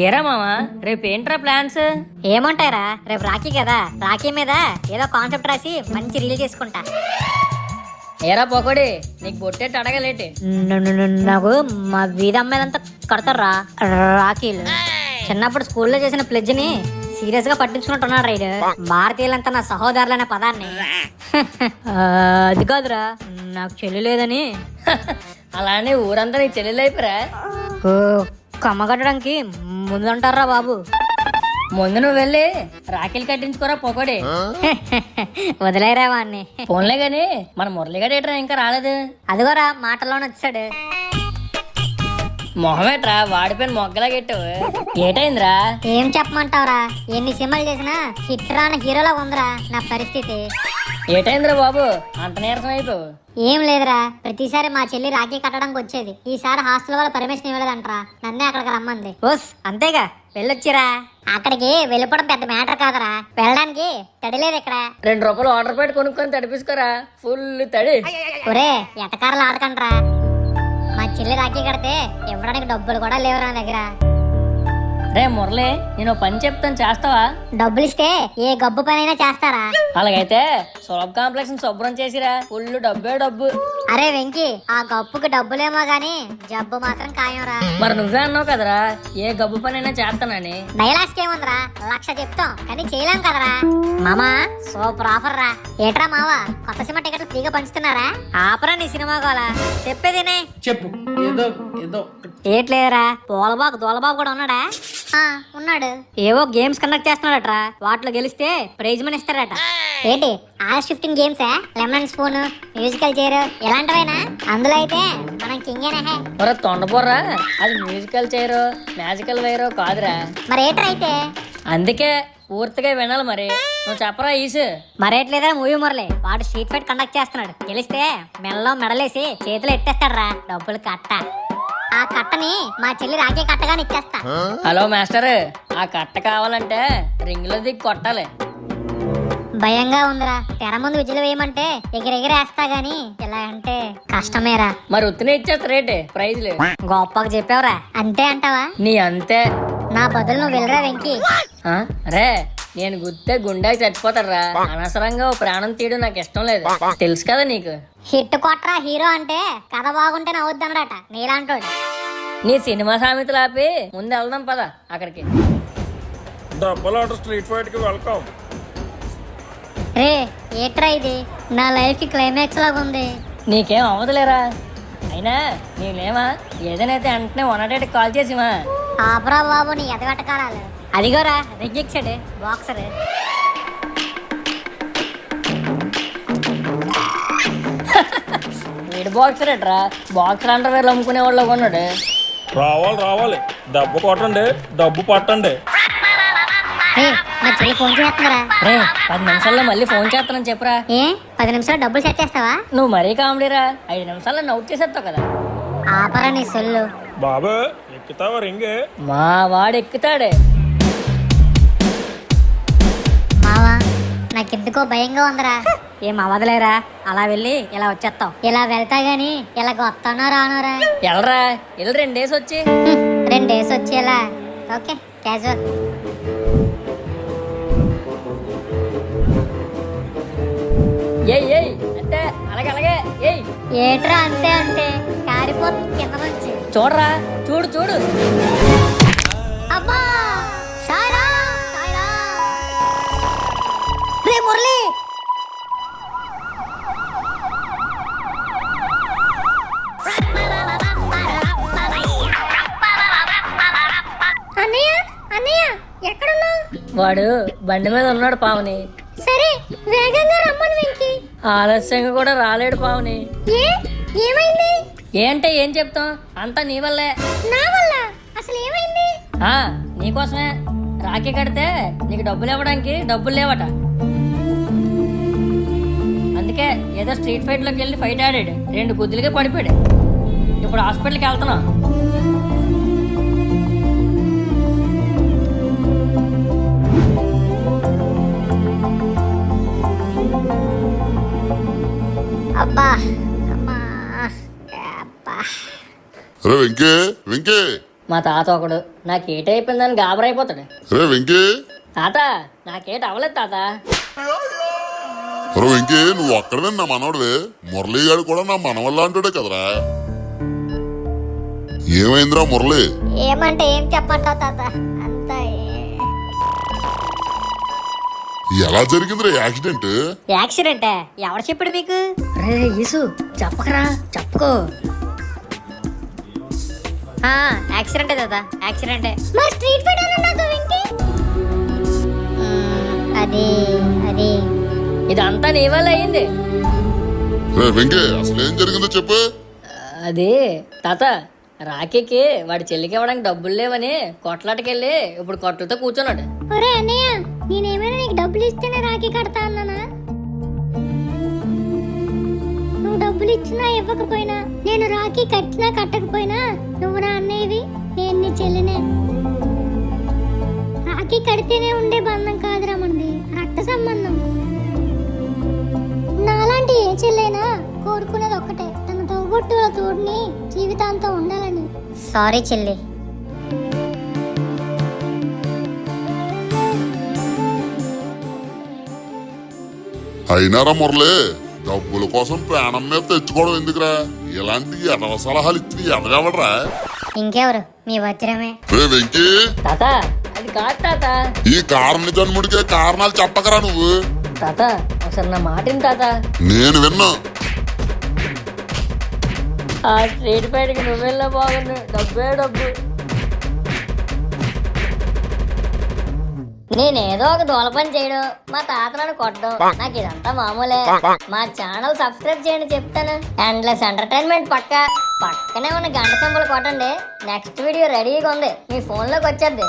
ఏరా మామా రేపు ఏంట్రా ప్లాన్స్? ఏమంటారా, రేపు రాఖీ కదా, రాఖీ మీద ఏదో కాన్సెప్ట్ రాసి మంచి రీల్ చేసుకుంటా. ఏరా పొగడి, నీకు బొట్టెట్టు అడగలేటి? నాకు మా వీధి అమ్మాయిలంతా కడతారా రాఖీలు. చిన్నప్పుడు స్కూల్లో చేసిన ప్లెడ్జ్ ని సీరియస్ గా పట్టించుకుంటున్నాడు రైడ్. భారతీయులంతా నా సహోదరులనే పదాన్ని. అది కాదురా, నాకు చెల్లి లేదని. అలానే ఊరంతా నీ చెల్లెలైపోరా? కమ్మగట్టడానికి ముందంటారా బాబు. ముందు నువ్వు వెళ్ళి రాఖీలు కట్టించుకోరా పొగడి. వదిలేరా వాడిని. ఫోన్లే గాని మన మురళిగాడు ఏట్రా ఇంకా రాలేదు? అదిగోరా మాటల్లోనే వచ్చాడు. మొహమేట్రా వాడిపోయిన మొగ్గలా గెట్టావు, ఏటైందిరా? ఏం చెప్పమంటావురా, ఎన్ని సినిమాలు చేసినా హిట్ రాని హీరోలా ఉందిరా నా పరిస్థితి. ఏటైందిరా బాబు అంత నీరసం అయిపోవు? ఏం లేదురా, ప్రతిసారి మా చెల్లి రాఖీ కట్టడానికి వచ్చేది. ఈసారి హాస్టల్ వాళ్ళ పర్మిషన్ ఇవ్వలేదంటరా, నన్నే అక్కడికి రమ్మంది. ఓస్ అంతేగా, వెళ్ళొచ్చిరా. అక్కడికి వెళ్ళిపోవడం పెద్ద మ్యాటర్ కాదరా, వెళ్ళడానికి తడి లేదు ఇక్కడ. 2 రూపాయలు ఆర్డర్ పెట్టి కొనుక్కొని తడిపిసుకోరా, ఫుల్ తడి. ఒరే ఎటకారాలు ఆడకండ్రా, మా చెల్లి రాఖీ కడితే ఇవ్వడానికి డబ్బులు కూడా లేవురా నా దగ్గర. రే మురళి, నేను పని చెప్తాను, చేస్తావా? డబ్బులు ఇస్తే ఏ గబ్బు పనైనా చేస్తారా? అలాగైతే సులభ కాంప్లెక్స్ శుభ్రం చేసిరా, ఫుల్ డబ్బే డబ్బు. అరే వెంకీ, ఆ గప్పుకి డబ్బులేమో గాని జబ్బు మాత్రం ఖాయంరా. మరి నువ్వే అన్నావు కదరా ఏ గబ్బు పనైనా చేస్తానని. డైలాగ్స్ ఏముందిరా, 1,00,000 చెప్తాం కానీ చేయలేం కదరా. మామా సూపర్ ఆఫర్ రా. ఏట్రా మావా, కొత్త సినిమా టికెట్లు ఫ్రీగా పంచుతున్నారా? ఆపరా నీ సినిమా గోలా, చెప్పేదినే. చెప్పు. ఏదో ఏదో ఏట్లేదురా, పోలబాబు దోలబాబు కూడా ఉన్నాడా? ఉన్నాడు. ఏవో గేమ్స్ కండక్ట్ చేస్తున్నాడట్రా, వాటిలో గెలిస్తే ప్రైజ్ మనీ ఇస్తారట. ఏంటి ఆ షిఫ్టింగ్ గేమ్సా? లెమన్ స్పూన్, మ్యూజికల్ చైర్ ఇలాంటివైనా? అందులో అయితే మనం కింగేనా. మరి తొండపోర్రా, అది మ్యూజికల్ చైర్ మ్యాజికల్ వైరో కాదురా. మరి ఏట్రా అయితే? అందుకే పూర్తిగా వినాలి, మరి నువ్వు చెప్పరా ఈసు. మరేట్లేదా మూవీ మురళి, వాడు స్ట్రీట్ ఫైట్ కండక్ట్ చేస్తున్నాడు. గెలిస్తే మెడలో మెడలేసి చేతిలో ఎట్టేస్తాడు రా డబ్బులు కట్ట. ఆ కట్టని మా చెల్లి రాఖీ కట్టగాని ఇచ్చేస్తా. హలో మాస్టర్, ఆ కట్ట కావాలంటే రింగ్ లో దిగి కొట్టాలి. భయంగా ఉందిరా, తెర ముందు విజులు వేయమంటే ఎగిరెగిరేస్తా గాని ఇలా అంటే కష్టమేరా. మరి ఉత్తినే ఇచ్చేస్తా రేటే ప్రైజ్లు. గొప్పగా చెప్పావురా. అంతే అంటావా? నీ అంతే. నా బదులు నువ్వు వెళ్ళరా వెంకీ. రే నేను గుర్తే గుండాకి చచ్చిపోతారా, అనవసరంగా ఓ ప్రాణం తీయడం నాకు ఇష్టం లేదు, తెలుసు కదా నీకు. హిట్ కొట్రా హీరో అంటే కథ బాగుంటే నవ్వుద్దనడట నీలాంటోడు. నీ సినిమా సామెతలు ఆపి ముందు వెళ్దాం పద అక్కడికి. డబ్బులాట స్ట్రీట్ ఫైట్ కి వెల్కమ్. రే ఏట్రా ఇది, నా లైఫ్ కి క్లైమాక్స్ లాగా ఉంది. నీకేం అవ్వదులేరా, అయినా నీలేమా ఏదైనా వెంటనే 108 కాల్ చేసిమా. ఆపరా బాబు నీ ఎదగటకారాలు. అదిగోరా రెగ్గిచ్చాడు బాక్సర్. వీడు బాక్సర్ ఎట్రా, బాక్సర్ అండర్వేర్లు అమ్ముకునే వాళ్ళు కొన్నాడు. రావాలి రావాలి, డబ్బు కొట్టండి, డబ్బు పట్టండి. నా చెల్లి ఫోన్ చేస్తున్నారా? రే 10 నిమిషాల్లో మళ్ళీ ఫోన్ చేస్తానని చెప్పరా. ఏ 10 నిమిషాలు డబ్బులు సెట్ చేస్తావా? నువ్వు మరీ కామెడీరా, 5 నిమిషాల్లో నవ్వు చేసేస్తావు కదా. ఆపరా నీ సెల్లు. బాబు ఎక్కుతావా రింగే? మా వాడు ఎక్కుతాడే. మావా నాకెందుకో భయంగా ఉందిరా. ఏం అవ్వదులేరా, అలా వెళ్ళి ఇలా వచ్చేస్తావు. ఇలా వెళ్తా గాని ఇలా వస్తానో రానోరా. ఎల్రా వెళ్ళి 2 డేస్ వచ్చి 2 డేస్ వచ్చేలా. Okay casual. ఏయ్ ఏయ్ అంటే అలాగే అలాగే ఏయ్. ఏట్రా అంతే అంటే కారిపోతుంది కింద నుంచి. చూడరా చూడు చూడు. అబ్బా సాయిరా సాయిరా. రే మురళి, అన్నయ్య అన్నయ్య ఎక్కడున్నావు? వాడు బండి మీద ఉన్నాడు పావని. సరే వేగంగా రమ్మను వెంకీ. ఆలస్యంగా కూడా రాలేడు పావని. ఏమైంది? ఏంటే ఏం చెప్తాం, అంతా నీ వల్లే. నా వల్ల? అసలు ఏమైంది? నీకోసమే. రాఖీ కడితే నీకు డబ్బులు ఇవ్వడానికి డబ్బులు లేవట, అందుకే ఏదో స్ట్రీట్ ఫైట్ లోకి వెళ్ళి ఫైట్ ఆడాడు, 2 గుద్దులకే పడిపోయాడు. ఇప్పుడు హాస్పిటల్కి వెళ్తున్నాం. అబ్బా అమ్మా అబ్బా. అరే వెంకే వెంకే, మా తాత ఒకడు నాకు ఏటైపోయిందని గాబరైపోతాడు. రే వెంకీ, తాత నాకేట అవ్వలేదు తాత. రే వెంకీ, నువ్వు ఒక్కడనే నా మనవడివే. మురళీ గారు కూడా నా మనవల్లా అంటాడే కదరా. ఏమైందిరా మురళి? ఏమంటే ఏం చెప్పంటావు తాత, అంతా ఎలా జరిగిందిరా యాక్సిడెంట్? యాక్సిడెంటే? ఎవరు చెప్పాడు మీకు? రే యేసు చెప్పకరా, చెప్పుకో. యాక్సిడెంటే తాత, యాక్సిడెంటే. మరి స్ట్రీట్ ఫైట్ అది అది ఇదంతా నీ వల్ల అయింది. రే వెంకీ, అసలు ఏం జరిగిందో చెప్పు. అది తాత, రాఖీకి వాడి చెల్లికి ఇవ్వడానికి డబ్బులు లేవని కొట్లాటకెళ్ళి ఇప్పుడు కొట్టుతో కూర్చున్నాడు. ఒరే అన్నయ్య, నేనేమైనా నీకు డబ్బులు ఇస్తేనే రాఖీ కడతా అన్నానా? నువ్వు డబ్బులు ఇచ్చినా ఇవ్వకపోయినా, నేను రాఖీ కట్టినా కట్టకపోయినా నువ్వు నా అన్నయ్యవి, నేను నీ చెల్లినే. రాఖీ కడితేనే ఉండే బంధం కాదురా మనది, రక్త సంబంధం. నాలాంటి ఏ చెల్లైనా కోరుకునేది ఒక్కటే, తన తోబుట్టుల తోడుని జీవితాంతం ఉండాలని. సారీ చెల్లి. అయినారా మురళి, డబ్బుల కోసం ప్రాణం మీద తెచ్చుకోవడం ఎందుకురా? ఇలాంటి ఎడవ సలహాలు ఇచ్చి ఎదగవడరా? ఇంకెవరు, మీ వజ్రమే. రే వెంకీ, తాత అది కాదు తాత. ఈ కారణ జన్ముడికే కారణాలు చెప్పకరా నువ్వు. తాత ఒకసారి నా మాటిని తాత. నేను విన్నా. ఆ స్ట్రీట్ ఫైట్కి నువ్వెళ్ళా బాగుండు, డబ్బే డబ్బు. నేనేదో ఒక దూల పని చేయడం, మా తాత నన్ను కొట్టడం, నాకు ఇదంతా మామూలే. మా ఛానల్ సబ్స్క్రైబ్ చేయండి చెప్తాను. ఎండ్లెస్ ఎంటర్టైన్మెంట్ పక్కనే ఉన్న గంట సింబల్ కొట్టండి. నెక్స్ట్ వీడియో రెడీగా ఉంది, మీ ఫోన్లోకి వచ్చేద్ది.